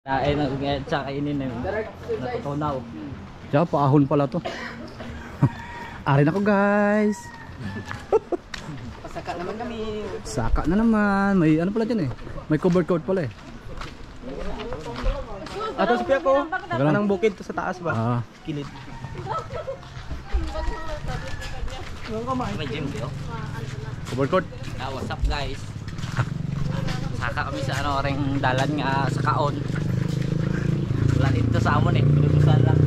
Ay, sa kainin na yun. Natutunaw. Diyan, paahon pala to. Arin ako guys. Pasaka naman kami. Saka na naman. May ano pala dyan eh. May covered coat pala eh. Ato si Piako. Anong bukid to sa taas ba? Kilid. May gym kayo? Covered coat. What's up guys? Saka kami sa ano ring dalan nga sa Kaon. Wala dito sa amon eh. Pinutusan lang.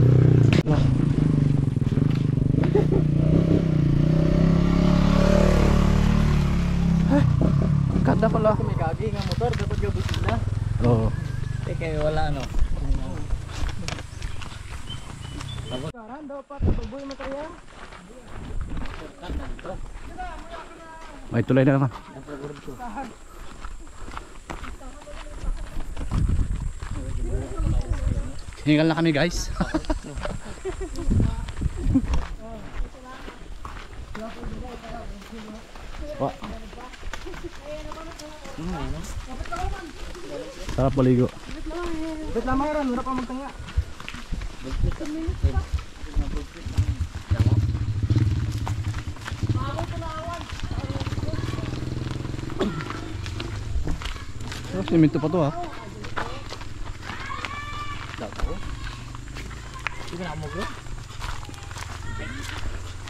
Ganda pala. May gagi nga motor dapat gabusin na. Oo. Kaya wala ano. Karan dapat tuboy material. May tulay na naman. Hingal na kami guys. Wah. Sarap maligo. Bet lama ran ura pa magtanga. Oh, simento pa to ha.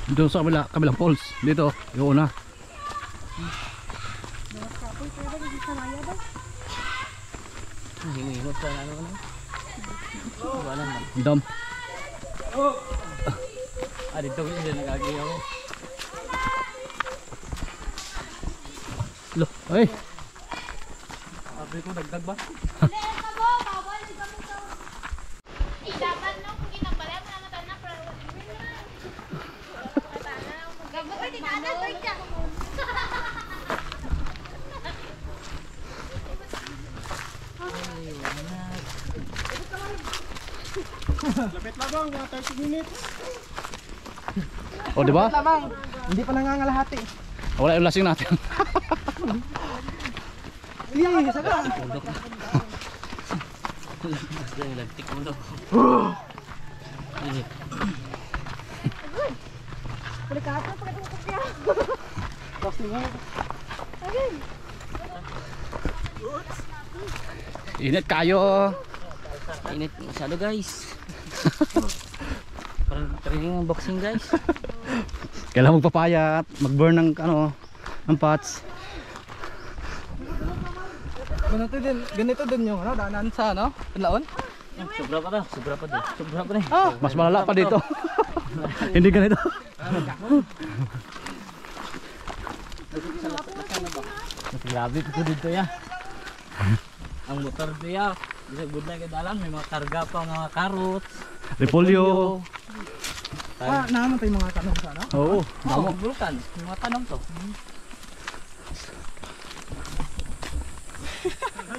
Dito sa kabilang poles. Dito, yung una. Himot sa ano ano. Wala man. Dam. Dito ko hindi nagagi ako. Lo, ay. Sabi ko dagdag ba? Lapit labang mga 30 minutes. Oh, di ba? Labang. Hindi pa nangangalahati. Wala yung lasing natin. Iya, saga. Lagtik mo daw. Pagkakata pag kopya. Plastic mo. Ayun. Init kayo. Init masyado guys. Parang training ng boxing guys. Kailangan magpapayat, mag-burn ng ano, ng pots. Ganito din yung ano, daanan sa ano, Pinlaon. Sobra pa daw, sobra pa daw. Sobra pa rin. Mas malala pa dito. Hindi ganito. Grabe ito dito ya. Ang motor dito ya. Bisa good na kadalan, may mga karga pa, mga carrots, Repolyo. Naman tayo mga tanong sa ano. Oo, damo. Bulkan, yung mga tanong to.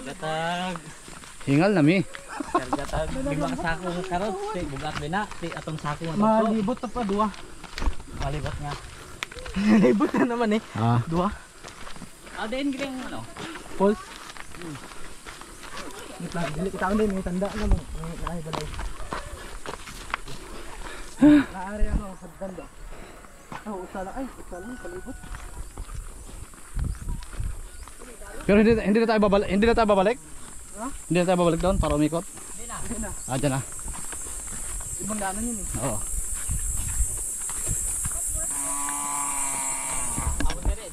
Gatag. hingal nami. Gatag, lima ka sako ng carrots, bugat bina, atong sako ng to. Malibot pa dua. Malibot nga. Malibot na naman eh. Dua. Din giling ano. Pulse. Dili kita din may tanda na mo. May balay. Naari ano sa tanda. Usala palibot. Pero hindi na tayo babalik. Hindi na tayo babalik. Ha? Hindi na tayo babalik doon para umikot. Hindi na. Diyan na. Ibang daanan yun eh. Oo. Ako dire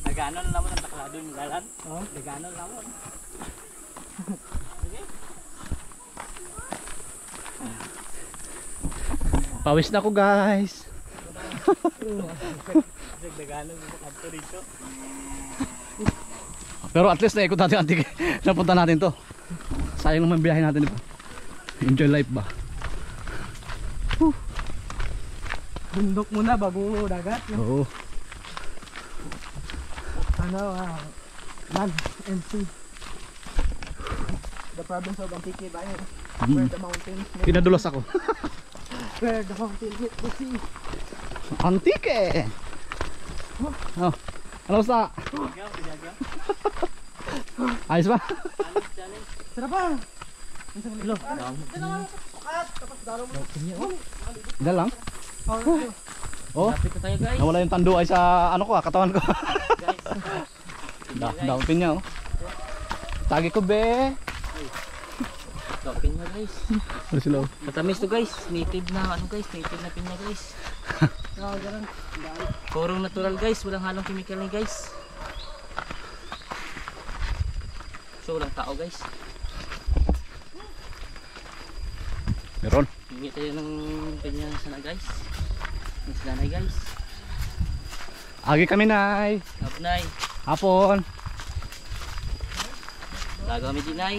daganon lamon ang taklado yung dalan. Daganon lamon. Pawis na ako guys. Daganon yung kanto dito. Pero at least naikot natin antik. Napunta natin to. Sayang naman biyahe natin ito. Enjoy life ba? Bundok muna bago dagat. Oo. Ano, land and sea. The province of Antique Bayan. Where the mountains meet. Pinadulas ako. Where the mountains meet the sea. Antique. Oh. Ano basta? Ayos ba? Sarap ba? Hello. Dala lang. Oh, Lapit na tayo guys. nawala yung tando ay sa ano ko katawan ko. Guys. Daw pinya oh. Tagi ko be. Ito, pinya guys. Ano sila? Matamis to guys. Native na ano guys. Native na pinya guys. Purong natural guys. Walang halong chemical ni guys. So walang tao guys. Meron. Hingi tayo ng pinya sana guys. Mas nanay guys. Agi kami nay. Kapnay. Hapon. Laga kami dinay.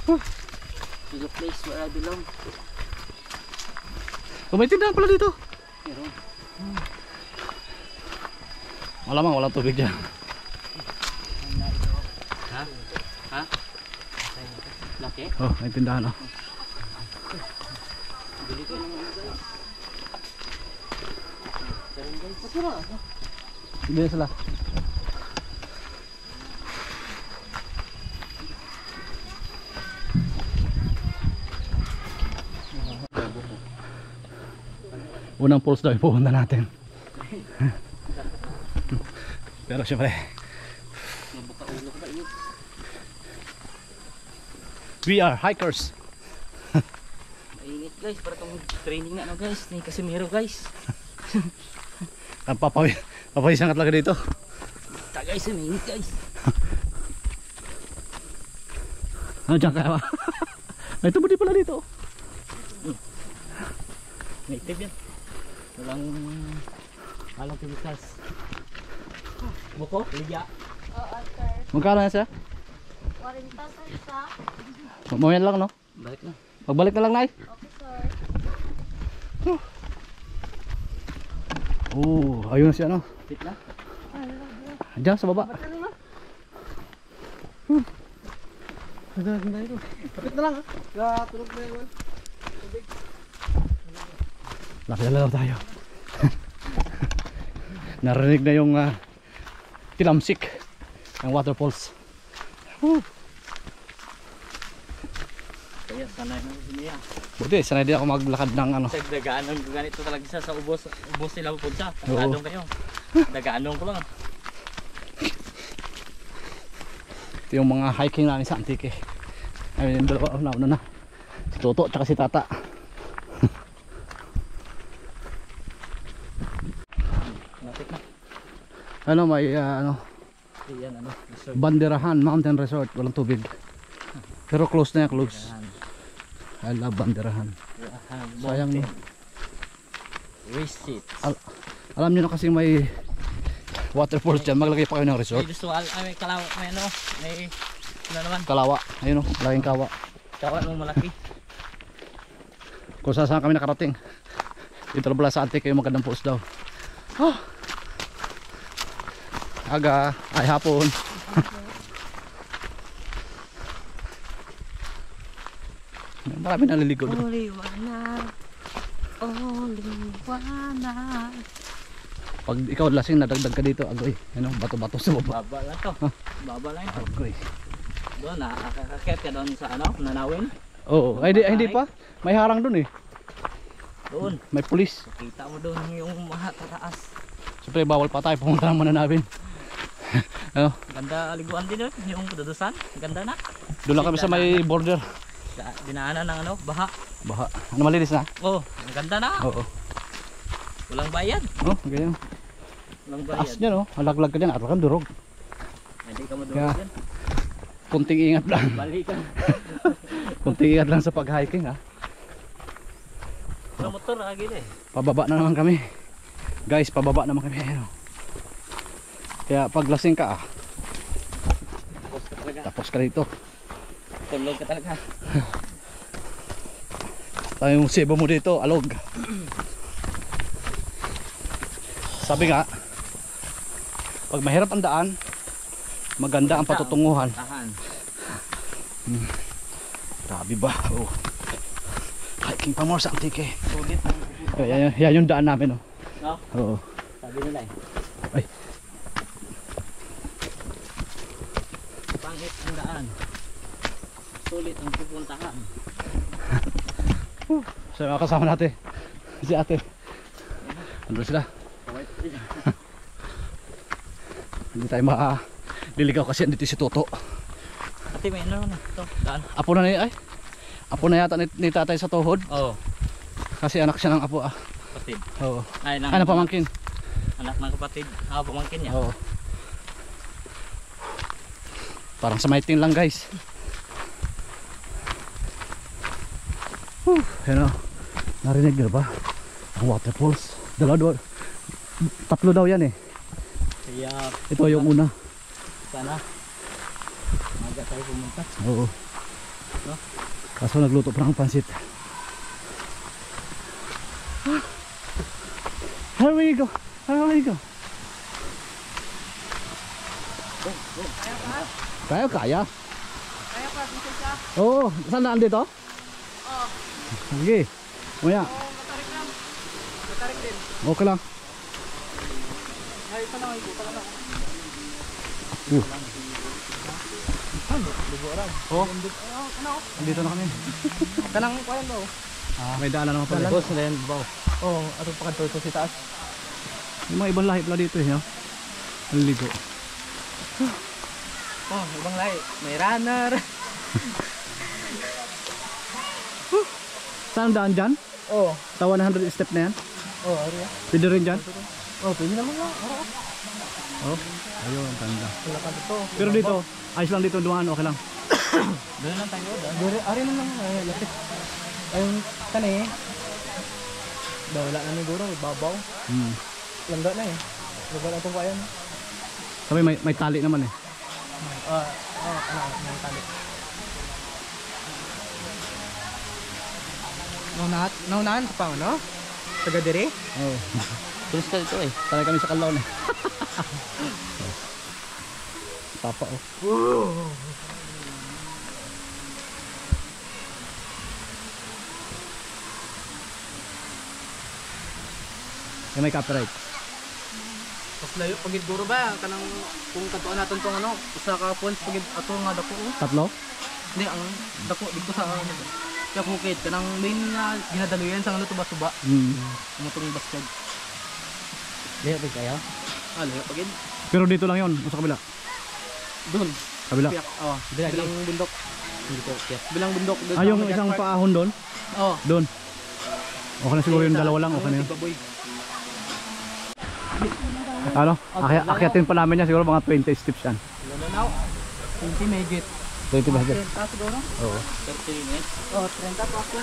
To the place where I belong. May tindahan pala dito. Meron. Malamang walang tubig dyan. Ha? Ha? Laki? Oh, may tindahan oh. Bili ko ng guys. Meron guys. Hindi sila. Unang pulse daw yung pupunta natin. Pero syempre Mabuka ulo ko ba init? we are hikers. Mainit guys. Para itong training na ano guys. Ni Casimiro guys. Ang papawisan ka talaga dito. Ta guys. Mainit guys. Ano dyan kaya? May tubodi pala dito. Native yan. Walang halong chemicals. Buko? Ligya? Oo, sir. Magkano na siya? 40 sir isa. Mamuyan lang no? Balik na. Pagbalik na lang nay. Okay, sir. Oh, ayun na siya no. Fit na? Diyan sa baba. Kapit na lang ha. Tulog na yun. Nakilala na tayo. Narinig na yung tilamsik ng waterfalls. Kaya sanay na si Mia. Buti, sanay din ako maglakad ng ano. Sa dagaan ng ganito talaga siya sa ubos. Ubos nila pupunta. Oo. Dagadong kayo. Dagaan ko lang. Ito yung mga hiking namin sa Antique. Ayun yung dalawa, nauna na. Si Toto at si Tata. Natik na. Ano may ano, Yan ano. Resort. Banderahan Mountain Resort, walang tubig. Pero close na yan, close. I love Banderahan. Sayang no. Visit. Alam niyo na kasi may waterfalls dyan, maglagay pa kayo ng resort. May gusto may kalaw, may ano, may ano naman. Kalawa, ayun o, laging kawa. Kawan mo malaki. Kung saan kami nakarating. Dito lang pala sa Antique yung magandang post daw. Oh. Aga, ay hapon. Marami naliligo doon. Liwanag. Liwanag. Pag ikaw lasing nadagdag ka dito, agoy. Ano, bato-bato sa baba. Baba lang to. Baba lang ito. Agoy. Doon, nakakakit ka doon sa ano, nanawin. Oo, ay hindi pa. May harang doon eh. Doon. May pulis. Kita mo doon yung mga tataas. Siyempre bawal pa tayo pumunta ng mananabin. Ano? Ganda liguan din doon, yung dudusan. Ganda na. Doon lang kami sa may border. Dinaanan ng ano, baha. Baha. Ano malinis na? Oh, ang ganda na. Oo. Walang bayad. Oh, ganyan. Walang Taas bayad. niya no. Alaglag ka dyan. At kang durog. Hindi ka Kaya- madurog dyan. Kunting ingat lang. Balikan. Kunting ingat lang sa pag-hiking ha. Sa motor, agil eh. Pababa na naman kami. Guys, pababa naman kami. Ano. Kaya pag lasing ka Tapos ka talaga. tapos ka dito. Tulog ka talaga. Tayo yung sibo mo dito, alog. Sabi nga, pag mahirap ang daan, maganda ang patutunguhan. Tahan. Grabe ba? Oh. Hiking pa more sa Antique. Sulit ang Yan yung daan namin. Oh. no? Oo. Sabi nila eh. Ay. Pangit ang daan. sulit ang pupuntahan. Sa mga kasama natin. Si ate. Andun sila. Hindi tayo makaliligaw kasi andito si Toto. Ate, may ano na ito? Daan? Apo na ay. Apo na yata ni tatay sa tuhod. Oo. Kasi anak siya ng apo ah. Kapatid. Oo. Ay, Ano pamangkin? anak ng kapatid. Pamangkin niya. Oo. Parang sa maiting lang guys. Yan o. Narinig nyo ba? Ang waterfalls. Dalawa. Tatlo daw yan eh. Kaya Ito yung una. sana maga tayo pumunta. Oo. No? Kaso nagluto pa ng pansit. Here we go. Here we go. Kaya. Kaya pa, dito siya. Oo. Saan naan dito? Oo. Sige. Maya. Matarik lang. Matarik din. Okay lang. Ay, ito lang. Ito lang. Oh. Ano? Dito na kami. Kanang kuyan daw. May daanan naman pala. Boss, then baw. Oo, ato pa kanto ito si taas. Yung mga ibang lahi pala dito eh. No? Naliligo. Oh, ibang lahi. May runner. Saan ang daan dyan? Oo. Sa 100 step na yan? Oo, ano yan? Pwede rin dyan? Oo, pwede naman nga. Oo. Oh. Ayun, ang ganda. Wala ka dito. Pero dito, ayos lang dito dumaan, okay lang. Doon lang tayo. Ari na lang. Ay, lapit. Ayun, kani. Wala na siguro. Babaw. Langga na eh. Langga na itong kayan. Sabi may tali naman eh. May tali. Naunahan ka pa, ano? Taga dire? Oo. Tulis ka dito eh. Sanay kami sa Kalaw eh. Tapa oh. Yung may copyright. Mas layo pagid guro ba kanang kung katuan natin tong ano, usa ka points pagid ato nga dako. Tatlo? Hindi ang dako dito sa ano. Kaya bukid kanang main nga ginadaluyan sa ano tuba-tuba. Ano tong basket. Layo ba kayo? Layo pagid. Pero dito lang yun, sa kabila. Doon. Kabila. Piyak. Oh, bilang bundok. Dito, yes. Bilang bundok doon. Ah, yung isang paahon doon? Oh. Doon. Okay na siguro yung dalawa lang, okay na yun. Ano? Akyatin pa namin yan, siguro mga 20 steps yan. Now, 20 megit. 20 ba higit? 30 siguro? Oo. 30 minutes. Oh, 30 pa ako.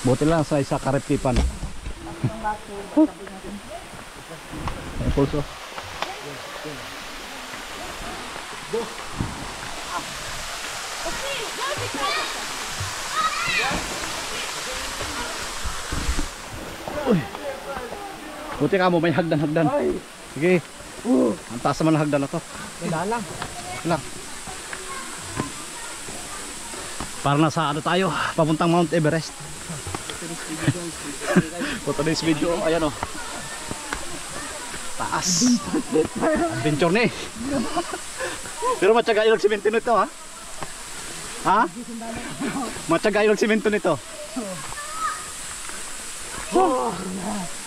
Buti lang sa isa kareptipan. May pulso. Uy. Buti ka mo may hagdan-hagdan. Sige. Ang taas naman ng hagdan na to. Ganda lang. Lang. Para na sa ano tayo, papuntang Mount Everest. For today's video, ayan o. Taas. Adventure ni. Pero matyaga ilog simento nito ha. Ha? Matyaga ilog simento nito.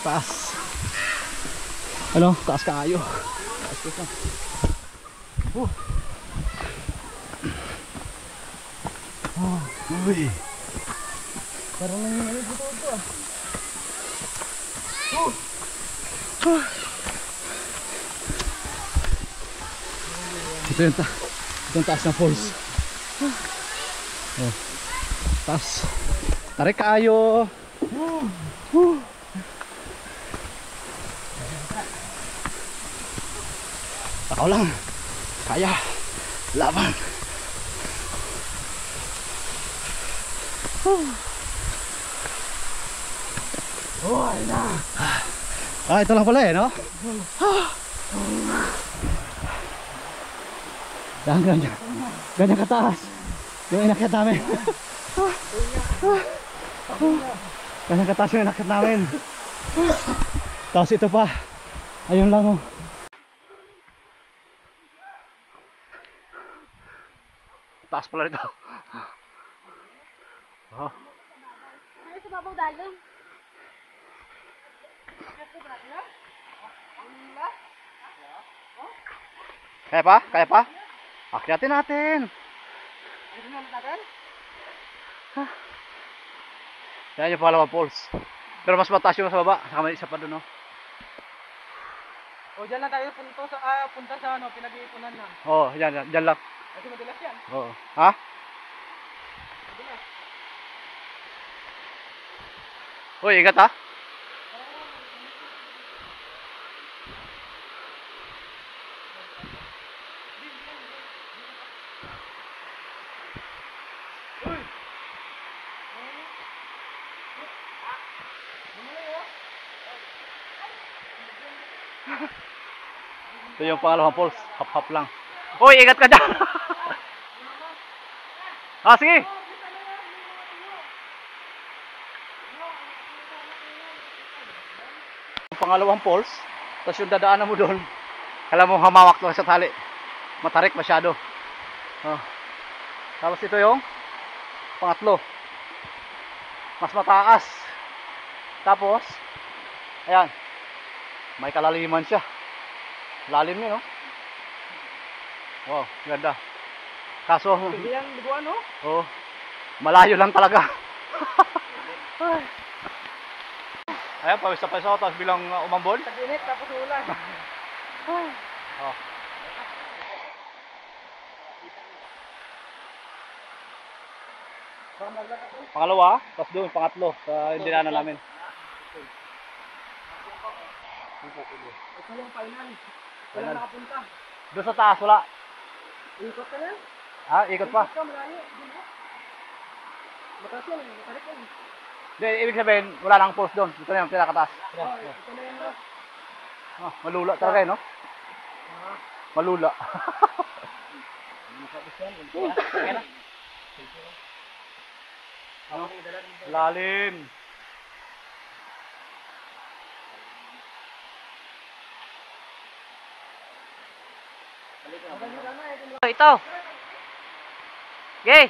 Taas. Ano? Taas kaayo. Taas ka. Uy. Parang nangyayari dito ito ah. Ito yung taas ng falls. Oh. Taas. Tarik kaayo. Takaw lang. Kaya. Laban. Oh, ay na. Ah, ito lang pala eh, no? Ganyan. Ganyan kataas. Yung inakyat namin. Ganyan kataas yung inakyat namin. Tapos ito pa. Ayun lang oh. taas pala nito. Oh. Ano sa babaw dalon? Kaya pa? Kaya pa? Akyatin natin. Yan yung pangalawang falls. Pero mas mataas yung sa baba. Saka may isa pa doon, no? O dyan lang tayo punta sa ano, pinag-iipunan na. Oo, yan lang. Kasi madalas yan. Oo. Ha? Madalas. Uy, ingat ha. Ito yung pangalawang falls. Hap-hap lang. Uy, ingat ka dyan. Ah, sige. Yung pangalawang falls. Tapos yung dadaanan mo doon. Alam mo, hamawak lang sa tali. Matarik masyado. Oh. Tapos ito yung pangatlo. Mas mataas. Tapos, ayan. May kalaliman siya. Lalim yun, no? Wow, ganda. Kaso, Hindi yan liguan, no? oh, malayo lang talaga. Ayan, pawis na pawis ako, tapos bilang umambon. Tag-init, tapos ulan. Oh. Pangalawa, tapos doon, pangatlo, sa hindi na namin. Ito yung final. Wala Final. nakapunta. Doon sa taas, wala. Ikot ka na. Ha, ikot pa. Ikot ka, malayo. Mataas yan, matarik yan. Hindi, ibig sabihin, wala nang pulse doon. Ito na yung pinakataas. Ito na yan, bro. Ah, malula talaga, no? Malula. Lalim. Ito. Okay.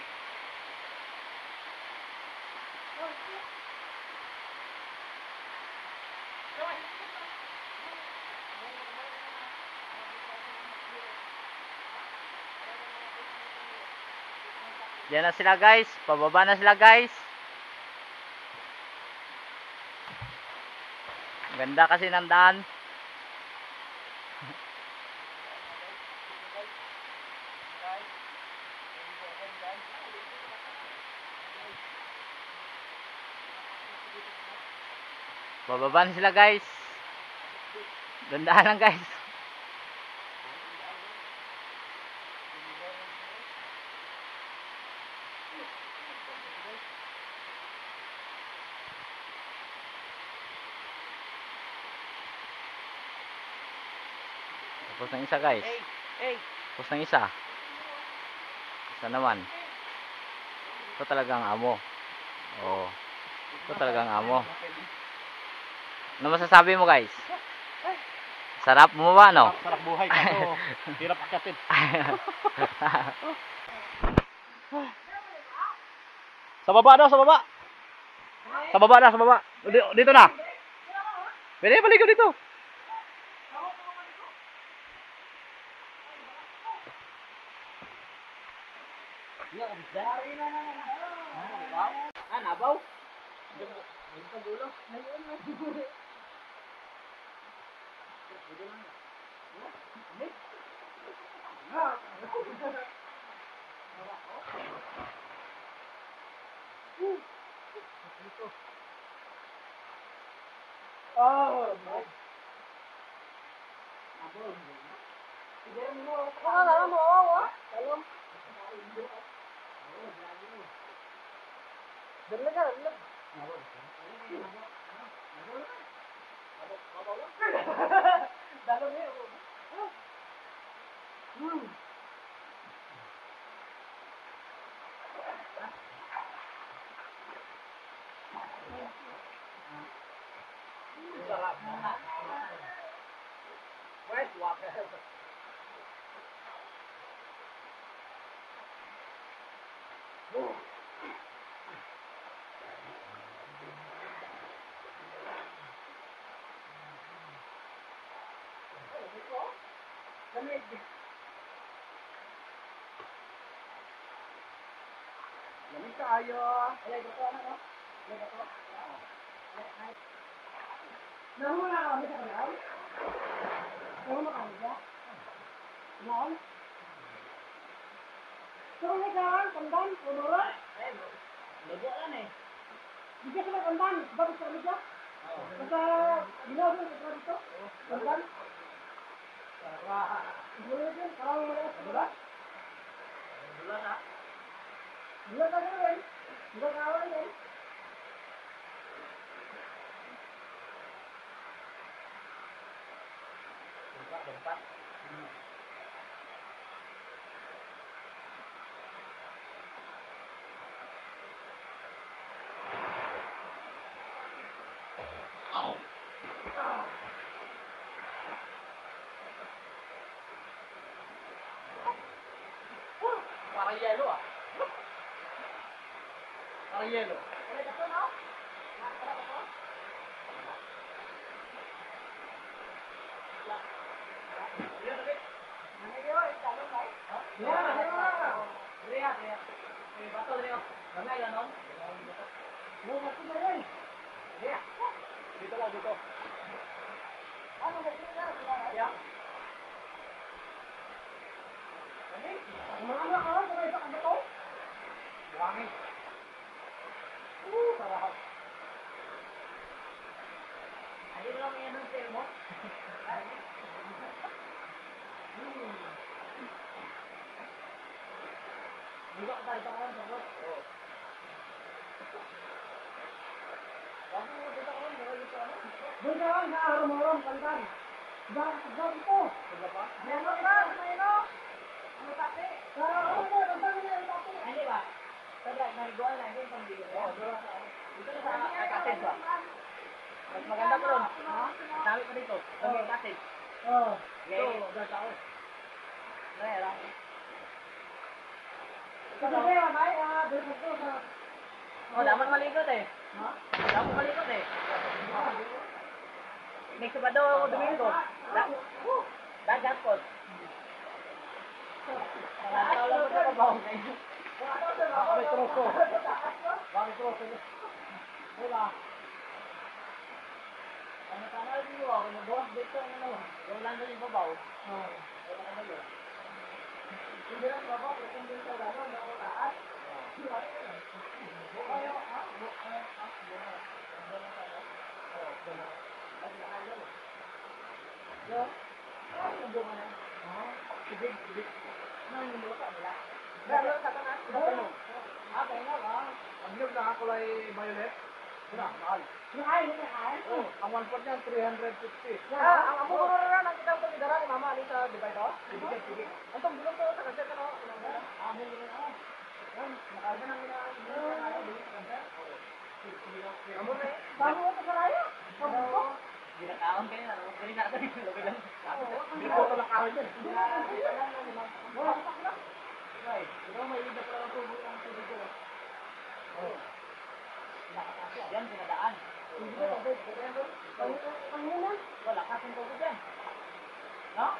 Diyan na sila guys. Pababa na sila guys. Ganda kasi ng daan. Bababa na sila guys. Gandaan lang guys. Tapos ng isa guys. Tapos ng isa. Isa naman. Ito talagang amo. Oh. Ito talagang amo. Ano masasabi mo guys? Sarap mo ba no? Sarap buhay kaso hirap akyatin. Sa baba daw, sa baba. Sa baba na, sa baba. Dito na. Pwede balik dito. Nabaw? Lamig tayo. Nahula ka kami sa kanal? Nahula ka kami? Noon? Turun ka, pandan, puluran? Laguan eh. Bisa ka na pandan, bagus ka nito? Basta, ginawa ko sa dito? Pandan? Bulan din, parang mga bulan? Bulan ha? Bulan ka rin. Bulan ka rin. Tempat. Parang yelo ah. Parang yelo. Dito lang, dito. Umarama ka lang, kung isa ka ba to? Buhangin. Sarap. Hindi mo lang yan ang sale mo? Hindi ka tayo pa sa bot. Doon ka lang, sa aram-aram, pandan. Bakit ito? Meron ka, meron. Ano pati? Sa aram-aram, pandan na yung pati. Hindi ba? Sabay, narigoan na yung pambili. Dito na sa cottage ba? Mas maganda ko ron. Dami ko dito. Sa cottage. Oo. Ito, gagao. Nera. Kasi kaya, bay, doon ko sa... Oh, dapat malikot eh. Dapat malikot eh. Next ba daw ako Domingo? Dagat po. Nanataw lang ko sa kabaw. Bakit troso? Bakit troso? Wala. Ano kanal niyo ako? Nagawa dito ang ano. Wala na yung babaw. Wala na yun. Hindi lang babaw, hindi sa gano'n, ako taas. Ang nyug na kulay violet. Wala, mahal. Oh, ang 1 pot niyan, 350. Ang amo ko rin ang kitang pagidara ni Mama Ali sa Dubai to. Sige. Antong bulong ko sa kasi kano. Amo mo na. Yan, nakaga nang amo na. Bago ko sa raya. Ginakaon kayo na. Hindi na natin yung labi lang. Hindi ko ito nakawin dyan. Right. Ikaw may iba pala ang tubo ang tubig ko. Yan, pinadaan. Wala kasing tubig yan. No?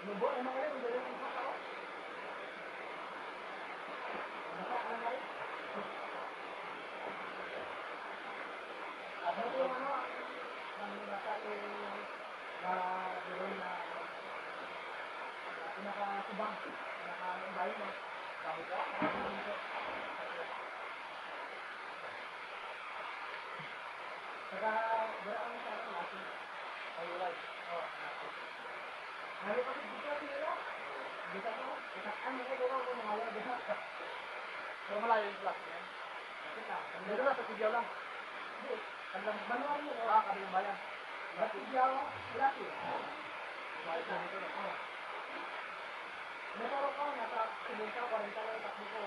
Nubo, emang kaya kung dali ng ako. Ano yung ano? Ang nasa na doon na pinaka-subang, pinaka-bayo na. Dahil ka, saka, berang sa akin natin. Ay, right. Oh, natin. Hari kasi dito sila. Dito ko, itakan mo ko lang kung mga dito. Pero malayo yung plug niyan. Kita. Dito na, sa Sigyaw lang. Kandang manual mo. Kabilang bayan. Berarti jauh, berarti. Bayan na dito na. Motor ko, nasa 50 40 lang takbo ko.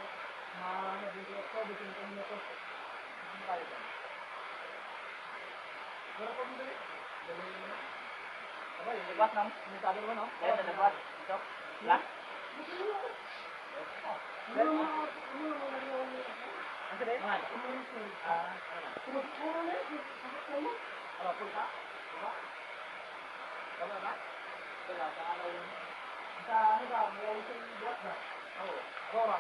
Mga dito ko, bikin ko nito. Ang tayo dyan. Pero kung dali, dali mo na. Labas ng minutado mo, no? Yes, labas. Ito. Last. Ano ba? Ano punta? Tama ba? Wala sa ano yung sa ano ba? May isang buhat ba? Oo. Aurora.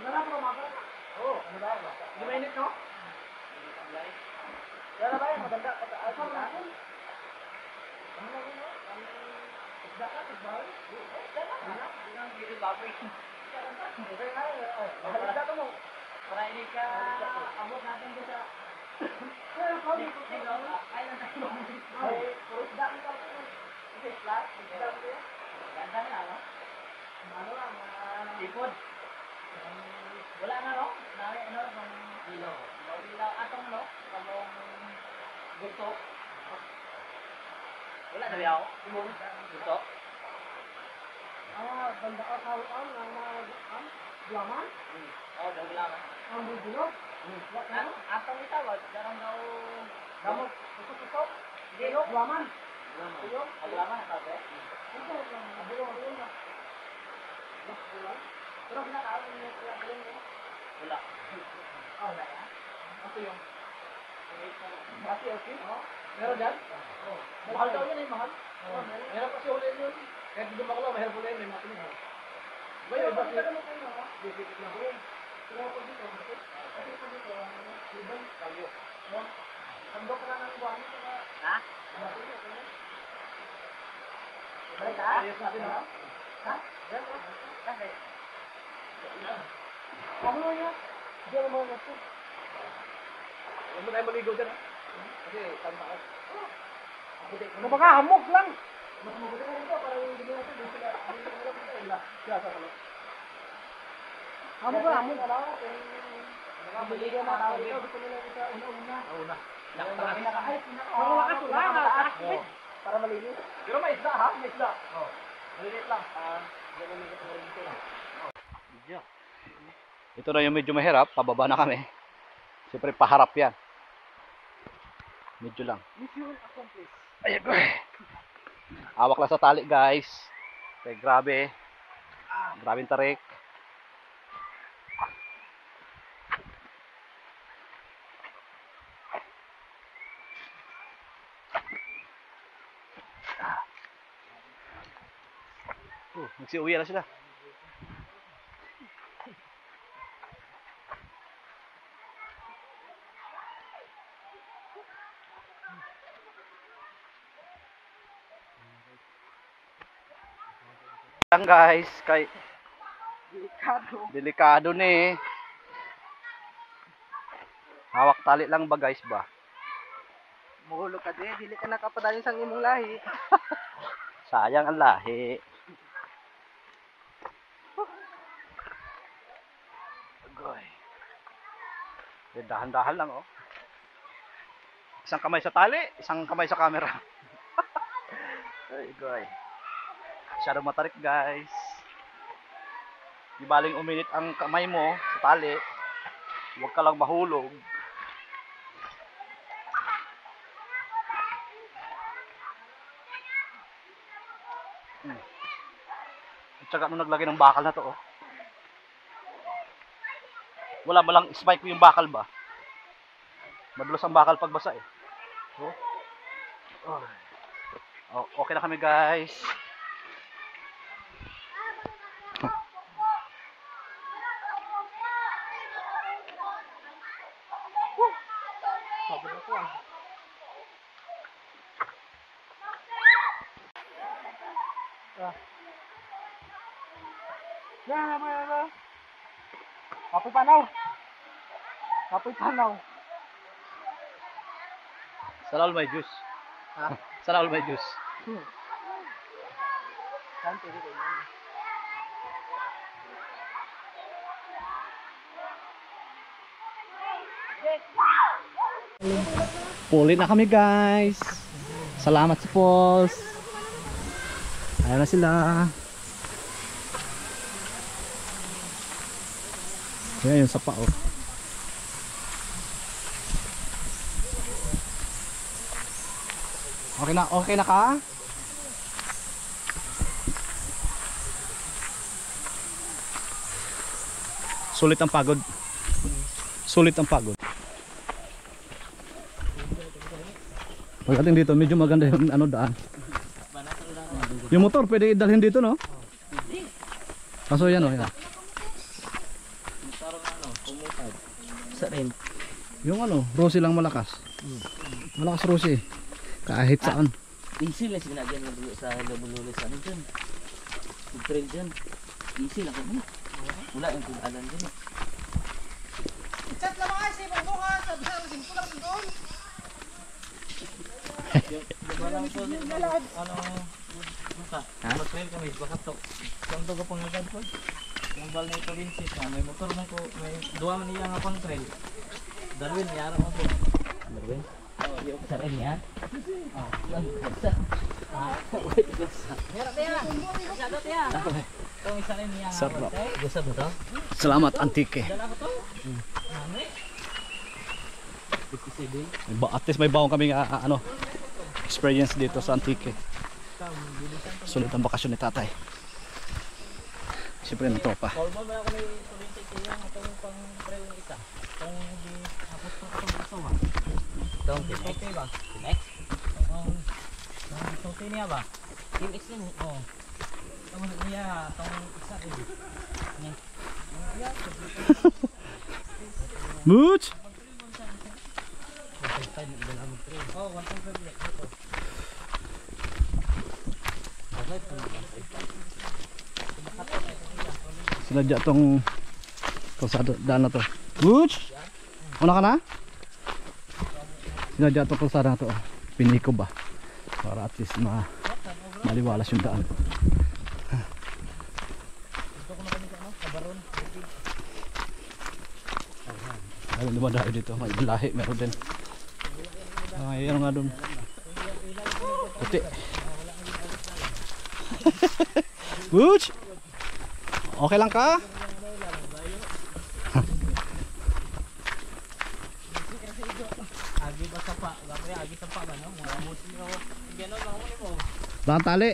Wala pa umaga? Oo. Ano ba? 5 minutes, no? Wala ba yan? Maganda. Ano ba? Ano ba yun? Isda ka? Isda ka? Isda ka? Isda ka mo. Para hindi ka abot natin doon sa island tayo. Puro isda ka po. Isda? Isda ko yun? Ganda na, no? Ano lang? Ipod. Wala na, no? Nari, ano? Ilaw. Ilaw atong, no? Kamong gusto. Wala na biyaw? Gusto? Banda ka kawan ang mga laman? Oo, daw bilangan. Ang bubulog? Atong itawag, darang daw... Gamot? Kusok-kusok? Laman? Aglaman, sabi? Abulong na. Pero kinakaalam niyo sila abulong mo? Wala. Wala ya? Ako yung? Kasi okay? Meron dyan? Mahal daw yun eh, mahal. Meron kasi ulit yun. Kahit hindi makalaw, mahal ulit yun, may makinig. Ba yun, iba siya? Bibigit na ko yun. Pero ako dito, kasi ako dito, ibang kalyo. Sandok ka na ng buwan ito na. Ha? Balik ka? Ayos natin ha? Ha? Bakit? Ano yan? Hindi ako mga nato. Huwag mo tayo maligo dyan, ha? Kasi, tama ka. Kumakahamog lang. Mas mabuti ka rin para yung hindi natin. Hindi sila lang. Siya sa kalot. Hamog ka, hamog. Nakabaligan na tao dito. Gusto nila sa una-una. Una. Nakakaso lang. Nakakaso. Para malinis. Pero may isda, ha? May isda. Malilit lang. Ito na yung medyo mahirap. Pababa na kami. Siyempre, paharap yan. Medyo lang. Mission accomplished. Ayan ko. Awak lang sa tali, guys. Okay, grabe. Grabing tarik. Nagsiuwi na sila. Guys, kay delikado ni. Hawak tali lang ba guys ba? Mahulog ka din. Dili ka nakapadayon sa imong lahi. Sayang ang lahi. Agoy. Dahan-dahan lang oh. Isang kamay sa tali, isang kamay sa camera. Ay, goy. Masyadong matarik guys. Di baling uminit ang kamay mo sa tali. Huwag ka lang mahulog. At saka nung naglagay ng bakal na to oh. Wala malang spike yung bakal ba? Madulas ang bakal pag basa eh. Oh, okay na kami guys. Yan. Kapoy panaw. Kapoy panaw. Sana all may juice. Sana all may juice. Sante dito. Pulit na kami guys. Salamat sa Pauls. Ayan na sila. Ayan yung sapa oh. Okay na ka? Sulit ang pagod. Sulit ang pagod. Pagdating dito, medyo maganda yung ano daan. Yung motor pwede idalhin dito, no? Kaso yan, yan. Sa rin. Yung ano, Rosie lang malakas. Malakas Rosie. Kahit saan. Easy lang sinagyan mo dito sa Labululis. Ano dyan? Trail dyan. Easy lang kami. Wala yung kung-alan dyan. Chat lang mga si Pagbuka, sabi sa akin, kulang doon. Mag-trail kami, baka to. Kung to ka pang agad po. Yung bal na ito linsis na, may motor na ko, may duwa man niya nga pang trail. Darwin, niyara mo po. Darwin? Yung sa rin yan? Oo. Itong isa rin niya nga Sarap. pang trail. Gusto mo to? Salamat, Antique. Dala ko to? At least may baong kami ano, experience dito sa Antique. Sulit ang bakasyon ni tatay. Siyempre ng tropa. Kolmo mo ako may tulintik kayo itong pang trail ng isa. Itong hindi hapos ko itong gusto ba? Itong Tinex ba? Tinex? Itong niya ba? Tinex yun? Oo. Itong niya, itong isa rin. Mooch! Oo, 1.5 lang. Sinadya tong kalsado daan na to. Mooch! Una ka na? Sinadya tong kalsado na to. Piniko ba? Para at least maliwalas yung daan. Ayun, dumadayo dito. May lahi, meron din. Ay, ano nga doon? Puti. Butch! Okay lang ka? Agi ba sa pa? Agi sa pa ba no? Mga musin ko. Gano'n lang mo. Baka tali.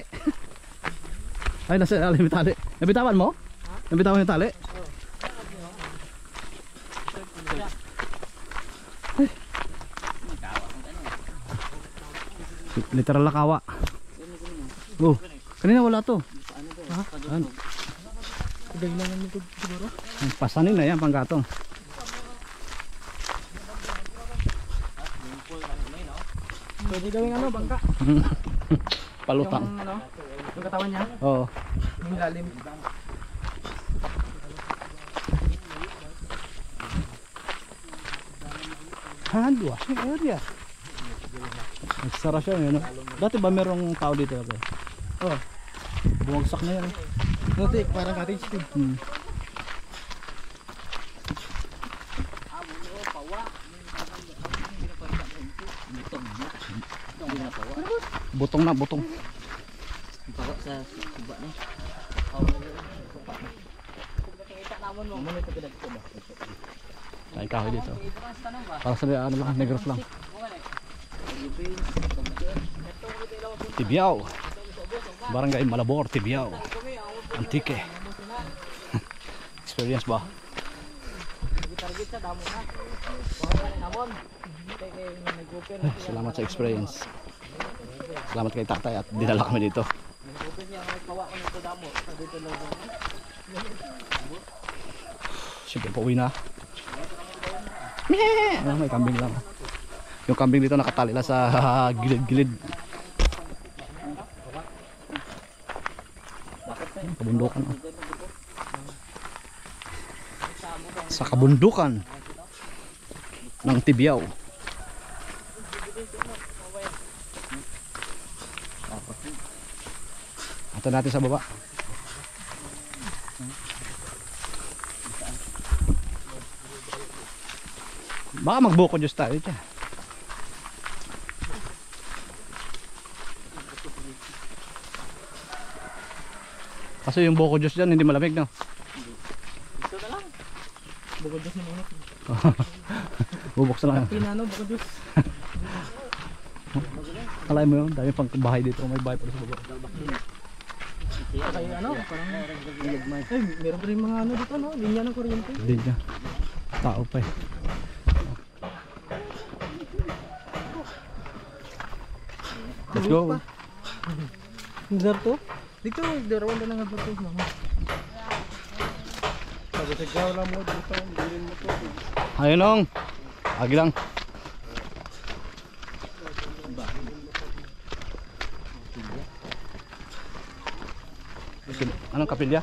Ay, nasa ilalim yung tali. Nabitawan mo? Nabitawan yung tali? Literal na kawa. Oh, kanina wala to. Ha? Ano? Kailangan nito siguro. Pasanin na yan, panggatong. Pwede gawing ano, bangka. Palutang. Yung ano, yung katawan niya, Oo. yung lalim. Hand washing area. Nagsara siya yun. Dati ba merong tao dito? Oh, Bumagsak na yan. dati parang cottage din. Butong na, butong. Pawa sa suba ni. Ay, kahoy dito. Para sa ano lang, negros lang. Tibiao. Barangay Malabor, Tibiao. Antique. Experience ba? Salamat sa experience. Salamat kay tatay at dinala kami dito. Siyempre pauwi na. Ah, may kambing lang. Yung kambing dito nakatali lang sa gilid-gilid. Kabundukan. Oh. Sa kabundukan ng Tibiao. Ito natin sa baba. Baka magbuko Diyos tayo dyan. Kasi yung buko Diyos dyan hindi malamig, no? Ito na lang. Bukod Diyos na mga. Bubuksan lang. Pinano, bukod Diyos. Kalahin mo yun, dami pang bahay dito. May bahay pa sa baba. Kaya ano, parang meron pa rin mga ano dito, no? Linya ng kuryente. Hindi niya. Tao pa eh. Let's go. Darto? Dito, darawan na nga darto mama. Sabi sa gaw lang mo dito, bilin mo to. Ayun nong. Agi lang. Anong kapilya?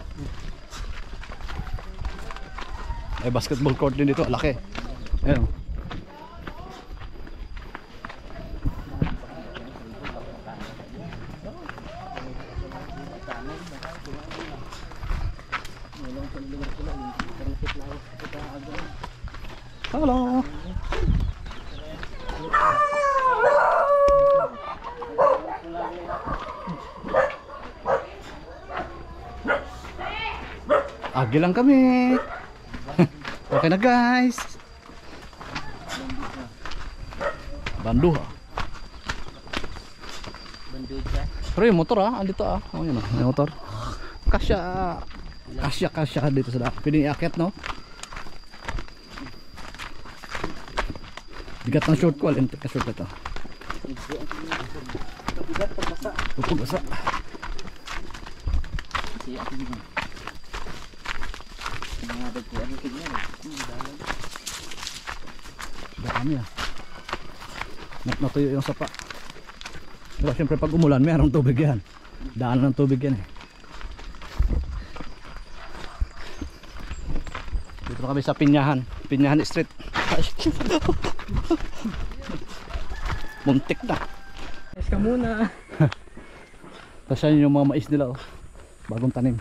May basketball court din dito, laki. Ayun. Hello. Agi lang kami. Okay na guys. Bandu. Pero yung motor andito Oh yun yung motor. Kasya dito sa daan. Pwede iakyat no? Bigat ng short ko, alin ka short ito. Bigat pagbasa. Pagbasa. Dami natuyo yung sapa. Pero siyempre pag umulan mayroong tubig yan. Daan ng tubig yan eh. Dito na kami sa Pinyahan Street. Muntik na. Yes ka muna. Tapos yan yung mga mais nila bagong tanim.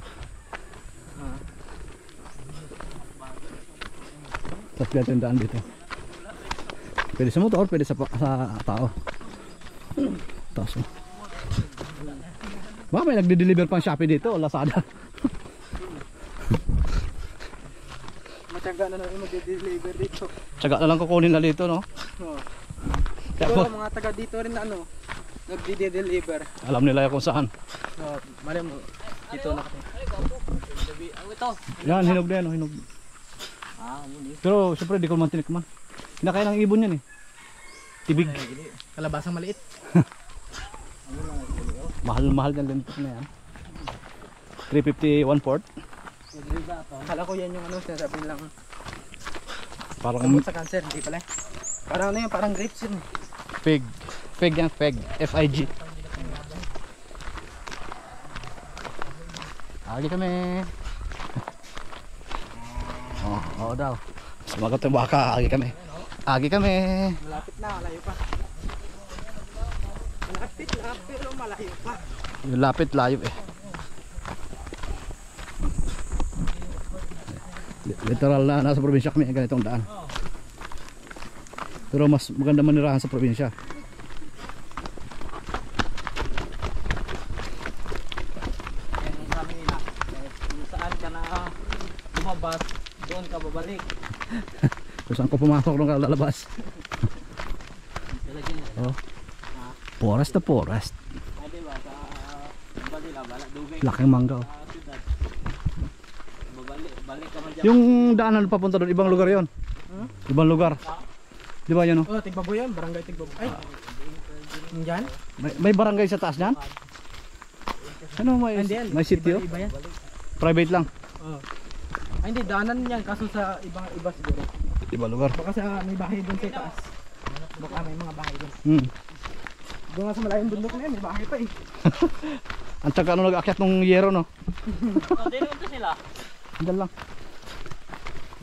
Tapos ganito yung daan dito. Pwede sa motor, pwede sa tao. Tapos baka may nagde-deliver pang Shopee dito o Lazada. Matyaga na namin mag-deliver dito. Tsaga na lang kukunin na dito no. Siguro mga taga dito rin na ano, nagdi-deliver. Alam nila kung saan. So, mali mo, dito na kami. Yan, hinog na yan, hinog. Pero syempre di ko man tinikman. Kinakain ng ibon yan eh. Tibig. Kalabasang maliit. Mahal yan lintik na yan. 350 1/4. Kala ko yan yung ano, sinasabi lang. Parang Gamot sa cancer, hindi pala. Parang ano yun, parang grapes yun. fig. Fig yan, fig. F-I-G. Agi kami. Oo daw. Sumagot yung baka, agi kami. Agi kami. Malapit na, malayo pa. Malapit na, pero malayo pa. Yung lapit, layo eh. Literal na nasa probinsya kami, ganitong daan. Pero mas maganda manirahan sa probinsya. Yung sabi nila, kung saan ka na lumabas, doon ka babalik. Kung saan ko pumasok nung lalabas. Oh. Forest na forest. Ay diba, sa Balila, Dugay, Laking mangga. sa syudad. Balik ka man dyan. Yung daanan papunta doon, ibang lugar yon. Ibang lugar. Di ba yan? Oh, Tigbaboy yan, barangay Tigbaboy. Ay, yan? May barangay sa taas niyan? Ano may, Hindi yan. may sitio? Iba yan. Private lang. Oh. Ay, hindi, daanan yan, kaso sa iba siguro. Ibang lugar. Baka sa may bahay doon sa taas. Baka may mga bahay doon. Doon nga sa malayong bundok na yan, may bahay pa eh. Ang taga ano nag-akyat nung yero no? Dito ito sila. Andyan lang.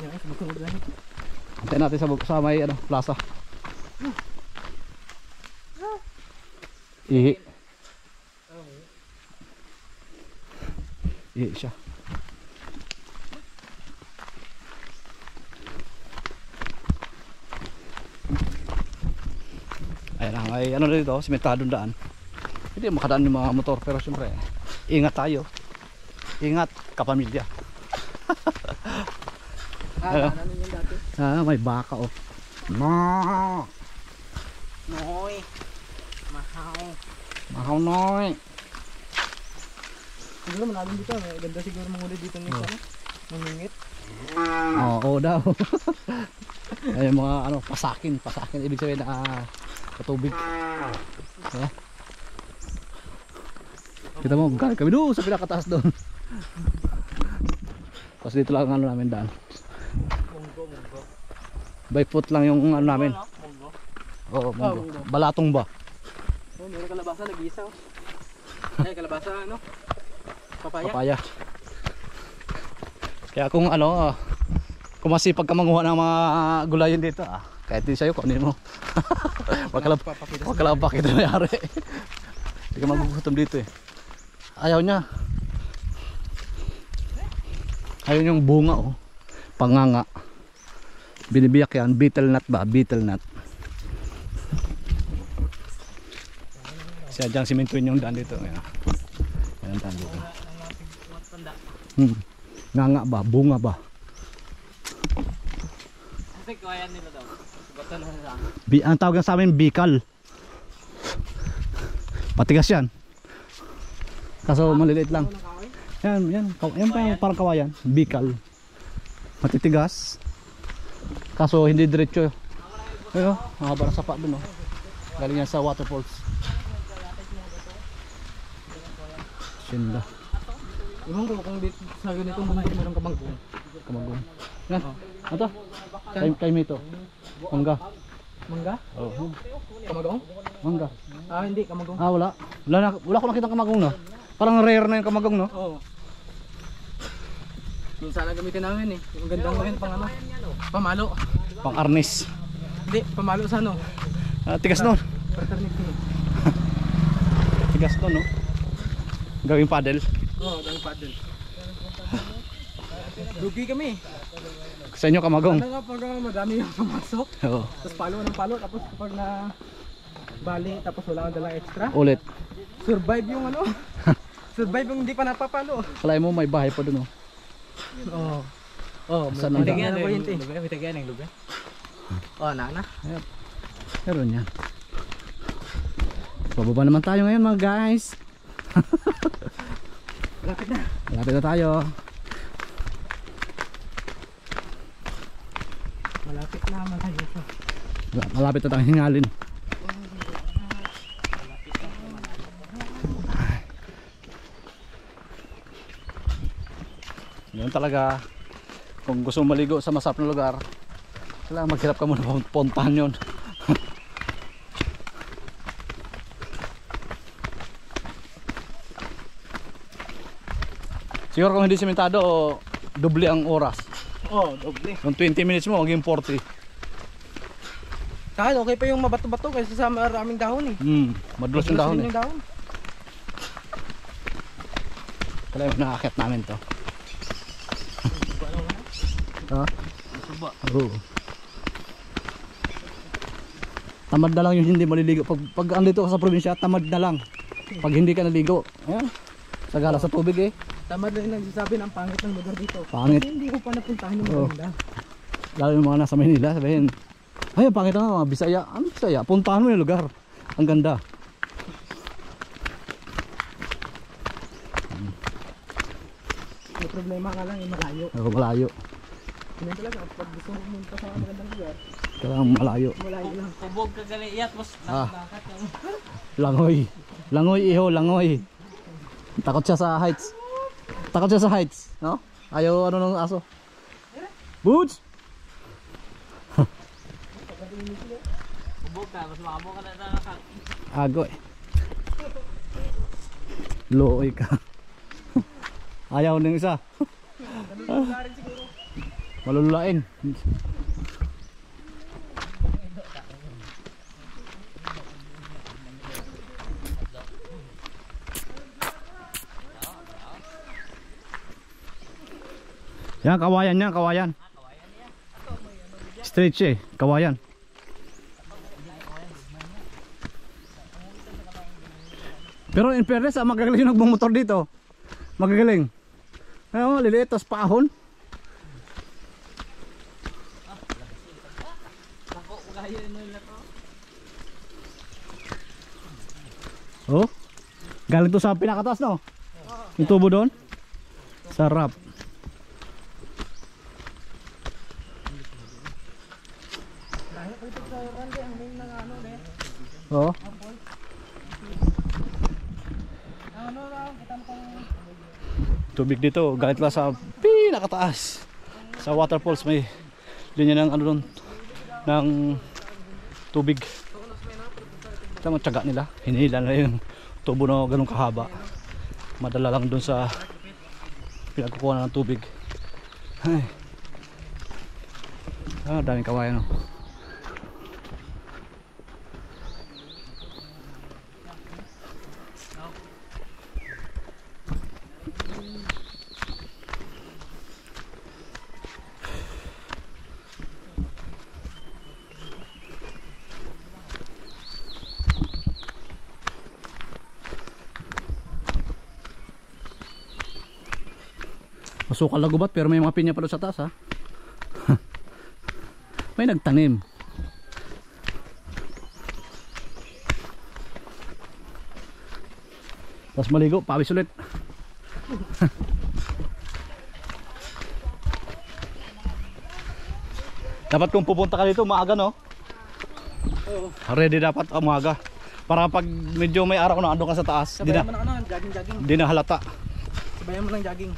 Yan, sumusunod lang. Antayin natin sa may ano, plaza. Ihi. Ihi siya. Ayan ang ay ano dito, simentadong daan. Hindi makadaan yung mga motor pero siyempre ingat tayo. Ingat kapamilya. Ano yun dati? May baka oh. No. Noy. Mahaw. Mahaw noy. Siguro malalim dito. May ganda siguro manguli dito ng isa. Mamingit. Oo daw. Ay mga ano, pasakin. Ibig sabihin na patubig. Diba? Kita mo, galing kami doon sa pinakataas doon. Tapos dito lang ang ano namin daan. Munggo. By foot lang yung ano namin. Munggo. Oo, munggo. Balatong ba? Oh, meron kalabasa, nag-isa. Ay, kalabasa, ano? Papaya. Papaya. Kaya kung ano, kung masipag ka manguha ng mga gulayan dito, kahit din sa'yo, kunin mo. Wag ka lang pakita mayari. Hindi ka magugutom dito eh. Ayaw niya. Ayaw yung bunga oh. Panganga. Binibiyak yan. Beetle nut ba? Beetle nut. Siya dyan simentuin yung daan dito. Ayan. Ayan daan dito. Nganga ba? Bunga ba? Kasi kawayan nila daw. Basta na lang. Ang tawag sa amin bikal. Patigas yan. Kaso maliliit lang. Yan parang kawayan. Bikal. Matitigas. Kaso hindi diretso. Ayun, mahaba ng sapa dun oh. Galing yan sa waterfalls. Sinda. Ibang ko kung dito sa ganitong bundok meron kamangkong. Kamagong. Yan. Ito. Kay Mito. Mangga. Mangga? Oh. Kamagong? Mangga. Ah, hindi, kamagong. Wala. Wala ko nakita kamagong no. Parang rare na yung kamagong no. Oo. Minsan na gamitin namin eh. Yung gandang ngayon pang ano? Pamalo. Pang arnis. Hindi, pamalo sa ano? Tigas no. Fraternity. Tigas no no. Gawing paddle. Oo, gawing paddle. Dugi kami. Sa inyo kamagong. Ano nga pag madami yung pumasok? Oo. Tapos palo ng palo. Tapos kapag na bali, tapos wala kang dalang extra. Ulit. Survive yung ano? Survive yung hindi pa napapalo. Kalay mo may bahay pa dun oh. Oo. Oh, Saan ang tingnan daan? na po yun. May tagayan ng lugar. Oh, na. Meron yan. Pababa naman tayo ngayon mga guys. Lapit na. Malapit na tayo. Malapit na malayo. Malapit na tayong hingalin. Yan talaga. Kung gusto maligo sa masarap na lugar, kailangan maghirap ka muna puntahan yun. Siguro kung hindi simentado, doble ang oras. Oh, doble. Yung 20 minutes mo, maging 40. Kahit okay pa yung mabato-bato kasi sa maraming dahon eh. Madulas yung dahon eh. Yung dahon. Kaya yung nakakit namin to. Ha? Suba. Oo. Tamad na lang yung hindi maliligo. Pag andito ka sa probinsya, tamad na lang. Pag hindi ka naligo, ayan, sagala sa tubig eh. Tamad na yung nagsasabi ng pangit ng lugar dito. Pangit. Kasi hindi ko pa napuntahan yung Oo. maganda. Lalo yung mga nasa Manila, sabihin, ay, pangit na mga Bisaya. Ano Bisaya? Puntahan mo yung lugar. Ang ganda. May problema ka lang yung malayo. Malayo. Ganyan talaga, pag gusto mo pumunta sa magandang lugar, Kailangan malayo. malayo lang. Kubog ka gali iyat mas nakakat yung Langoy. Langoy iho, langoy. Takot siya sa heights. Takot siya sa heights, no? Ayaw ano ng aso. Boots! kubog ka mas maamo ka na nakakat. Agoy. Looy ka. Ayaw ng isa. Malululain. Yan, kawayan yan, kawayan. Stretch eh, kawayan. Pero in fairness, magagaling yung nagmumotor dito. Magagaling. Ayun, liliit, tas paahon. Nako kaya nila to. Oh, galing to sa pinakataas, no? Yung tubo doon? Sarap. Oo. Tubig dito, galit lang sa pinakataas. Sa waterfalls may linya ng ano doon, ng tubig. Ito ang tiyaga nila, hinihila na yung tubo na ganun kahaba. Madala lang doon sa pinagkukuha ng tubig. Ay. Daming kawayan, no? Masukal na gubat pero may mga pinya pa doon sa taas, ha. May nagtanim. Tapos maligo, pawis ulit. Dapat kung pupunta ka dito maaga, no? Ready dapat umaga. Para pag medyo may araw na ando ka sa taas, Sabayan mo ng ano, jogging. di na halata. Sabayan mo ng jogging.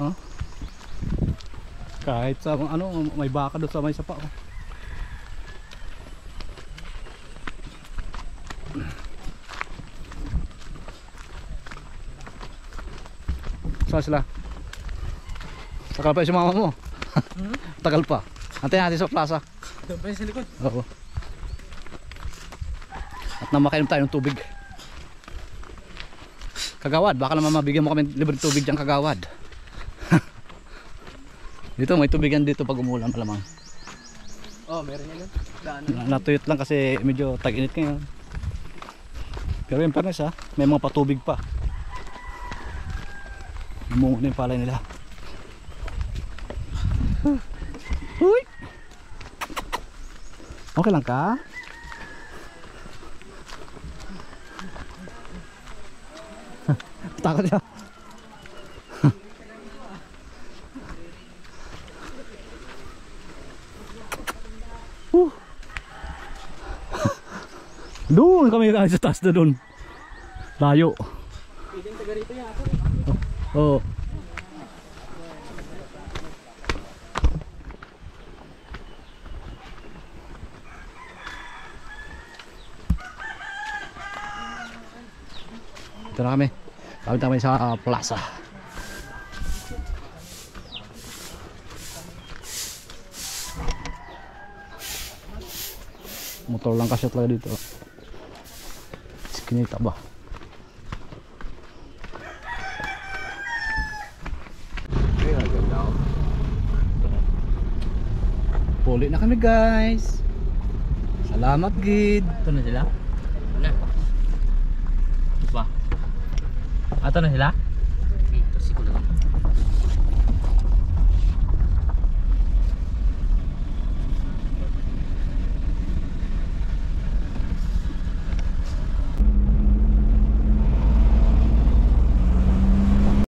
Oh. Kahit sa ano, may baka doon sa may sapa, oh. Saan sila? Tagal pa yung mama mo. Tagal pa. Antayin natin sa plaza. Doon pa yung sa likod. Oo. At namakainom tayo ng tubig. Kagawad, baka naman mabigyan mo kami libre tubig dyan, Kagawad. Dito may tubigan dito pag umulan malamang. Oh, meron yan. Natuyot lang kasi medyo tag-init ngayon. Pero yung fairness, ha, may mga patubig pa. Lumungo na yung palay nila. Uy! Okay lang ka? Takot siya. Doon kami sa taas na doon. Layo. Pwedeng taga rito yan ako. Oo. Ito na kami. Kami kami sa plaza. Motor lang kasi talaga dito. Kinita ba? Puli na kami, guys. Salamat, gid. Ito na sila? Ano? Ito ba? Ito na sila?